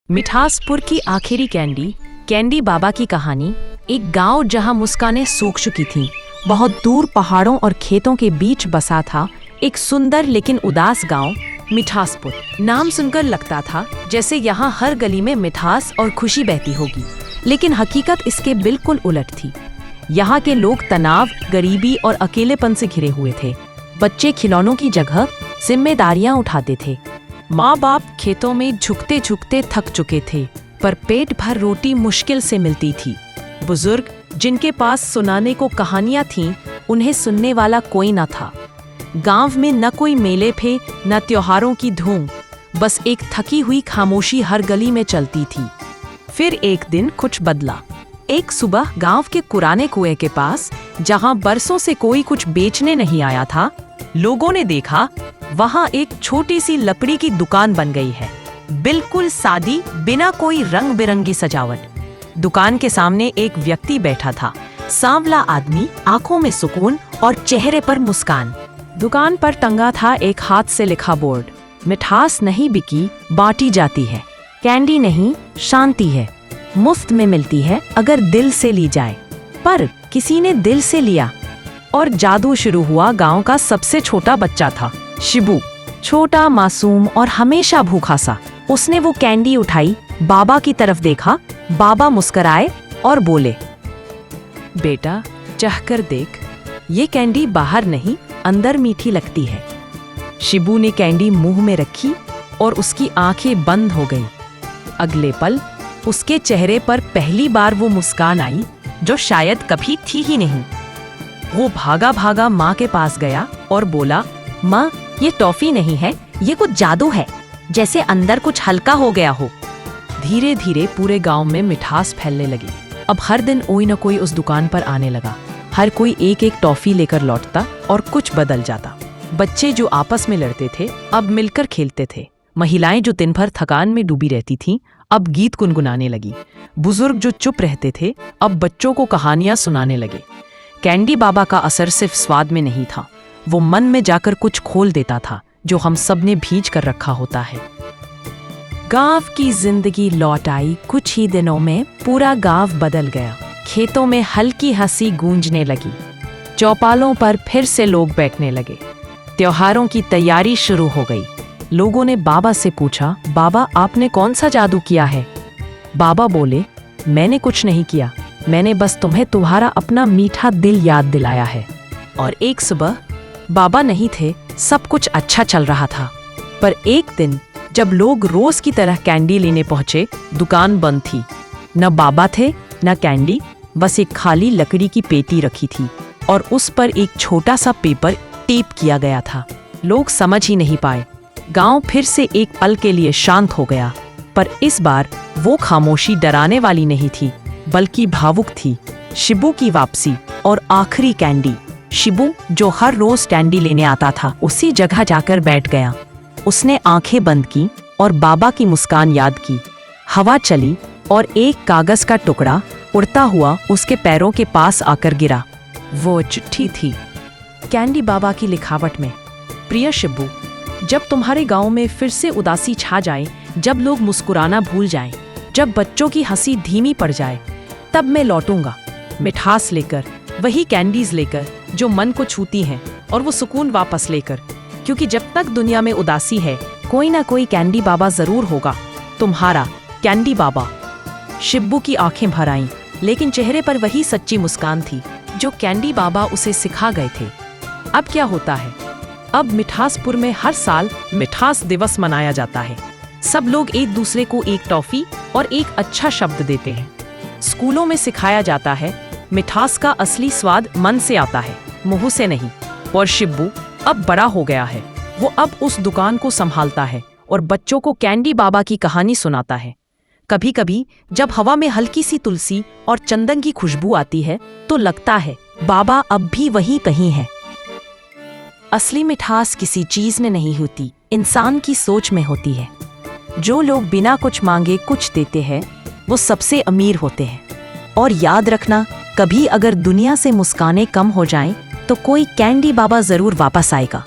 मिठासपुर की आखिरी candy, candy बाबा की कहानी। एक गांव जहां मुस्कानें सूख चुकी थीं, बहुत दूर पहाड़ों और खेतों के बीच बसा था एक सुंदर लेकिन उदास गांव, मिठासपुर। नाम सुनकर लगता था जैसे यहाँ हर गली में मिठास और खुशी बहती होगी, लेकिन हकीकत इसके बिल्कुल उलट थी। यहाँ के लोग तनाव, गरीबी और अकेलेपन से घिरे हुए थे। बच्चे खिलौनों की जगह जिम्मेदारियां उठाते थे। माँ बाप खेतों में झुकते झुकते थक चुके थे, पर पेट भर रोटी मुश्किल से मिलती थी। बुजुर्ग जिनके पास सुनाने को कहानियां थीं, उन्हें सुनने वाला कोई न था। गांव में न कोई मेले थे, न त्योहारों की धूम, बस एक थकी हुई खामोशी हर गली में चलती थी। फिर एक दिन कुछ बदला। एक सुबह गांव के पुराने कुएं के पास, जहां बरसों से कोई कुछ बेचने नहीं आया था, लोगों ने देखा वहां एक छोटी सी लकड़ी की दुकान बन गई है, बिल्कुल सादी, बिना कोई रंग बिरंगी सजावट। दुकान के सामने एक व्यक्ति बैठा था, सांवला आदमी, आंखों में सुकून और चेहरे पर मुस्कान। दुकान पर टंगा था एक हाथ से लिखा बोर्ड, मिठास नहीं बिकी, बांटी जाती है। कैंडी नहीं, शांति है, मुफ्त में मिलती है अगर दिल से ली जाए। पर किसी ने दिल से लिया और जादू शुरू हुआ। गांव का सबसे छोटा बच्चा था शिबू, छोटा, मासूम और हमेशा भूखा सा। उसने वो कैंडी उठाई, बाबा की तरफ देखा। बाबा मुस्कुराए और बोले, बेटा चाहकर देख, ये कैंडी बाहर नहीं, अंदर मीठी लगती है। शिबू ने कैंडी मुंह में रखी और उसकी आंखें बंद हो गईं। अगले पल उसके चेहरे पर पहली बार वो मुस्कान आई जो शायद कभी थी ही नहीं। वो भागा भागा माँ के पास गया और बोला, माँ, ये टॉफी नहीं है, ये कुछ जादू है, जैसे अंदर कुछ हल्का हो गया हो। धीरे धीरे पूरे गांव में मिठास फैलने लगी। अब हर दिन कोई न कोई उस दुकान पर आने लगा। हर कोई एक एक टॉफी लेकर लौटता और कुछ बदल जाता। बच्चे जो आपस में लड़ते थे, अब मिलकर खेलते थे। महिलाएं जो दिन भर थकान में डूबी रहती थीं, अब गीत गुनगुनाने लगी। बुजुर्ग जो चुप रहते थे, अब बच्चों को कहानियां सुनाने लगे। कैंडी बाबा का असर सिर्फ स्वाद में नहीं था, वो मन में जाकर कुछ खोल देता था जो हम सब ने भींच कर रखा होता है। गांव की जिंदगी लौट आई। कुछ ही दिनों में पूरा गांव बदल गया। खेतों में हल्की हंसी गूंजने लगी। चौपालों पर फिर से लोग बैठने लगे। त्योहारों की तैयारी शुरू हो गई। लोगों ने बाबा से पूछा, बाबा आपने कौन सा जादू किया है? बाबा बोले, मैंने कुछ नहीं किया, मैंने बस तुम्हें तुम्हारा अपना मीठा दिल याद दिलाया है। और एक सुबह बाबा नहीं थे, सब कुछ अच्छा चल रहा था। पर एक दिन जब लोग रोज की तरह कैंडी लेने पहुंचे, दुकान बंद थी। न बाबा थे न कैंडी, बस एक खाली लकड़ी की पेटी रखी थी और उस पर एक छोटा सा पेपर टेप किया गया था। लोग समझ ही नहीं पाए। गांव फिर से एक पल के लिए शांत हो गया, पर इस बार वो खामोशी डराने वाली नहीं थी, बल्कि भावुक थी। शिबू की वापसी और आखिरी कैंडी। शिबू जो हर रोज कैंडी लेने आता था, उसी जगह जाकर बैठ गया। उसने आंखें बंद की और बाबा की मुस्कान याद की। हवा चली और एक कागज का टुकड़ा उड़ता हुआ उसके पैरों के पास आकर गिरा। वो चिट्ठी थी, कैंडी बाबा की लिखावट में। प्रिय शिबू, जब तुम्हारे गांव में फिर से उदासी छा जाए, जब लोग मुस्कुराना भूल जाएं, जब बच्चों की हंसी धीमी पड़ जाए, तब मैं लौटूंगा, मिठास लेकर, वही कैंडीज लेकर जो मन को छूती हैं, और वो सुकून वापस लेकर। क्योंकि जब तक दुनिया में उदासी है, कोई ना कोई कैंडी बाबा जरूर होगा। तुम्हारा कैंडी बाबा। शिब्बू की आंखें भर आईं, लेकिन चेहरे पर वही सच्ची मुस्कान थी जो कैंडी बाबा उसे सिखा गए थे। अब क्या होता है? अब मिठासपुर में हर साल मिठास दिवस मनाया जाता है। सब लोग एक दूसरे को एक टॉफी और एक अच्छा शब्द देते हैं। स्कूलों में सिखाया जाता है, मिठास का असली स्वाद मन से आता है, मुंह से नहीं। और शिब्बू अब बड़ा हो गया है। वो अब उस दुकान को संभालता है और बच्चों को कैंडी बाबा की कहानी सुनाता है। कभी कभी जब हवा में हल्की सी तुलसी और चंदन की खुशबू आती है, तो लगता है बाबा अब भी वहीं कहीं है। असली मिठास किसी चीज में नहीं होती, इंसान की सोच में होती है। जो लोग बिना कुछ मांगे कुछ देते हैं, वो सबसे अमीर होते हैं। और याद रखना, कभी अगर दुनिया से मुस्कानें कम हो जाएं, तो कोई कैंडी बाबा जरूर वापस आएगा।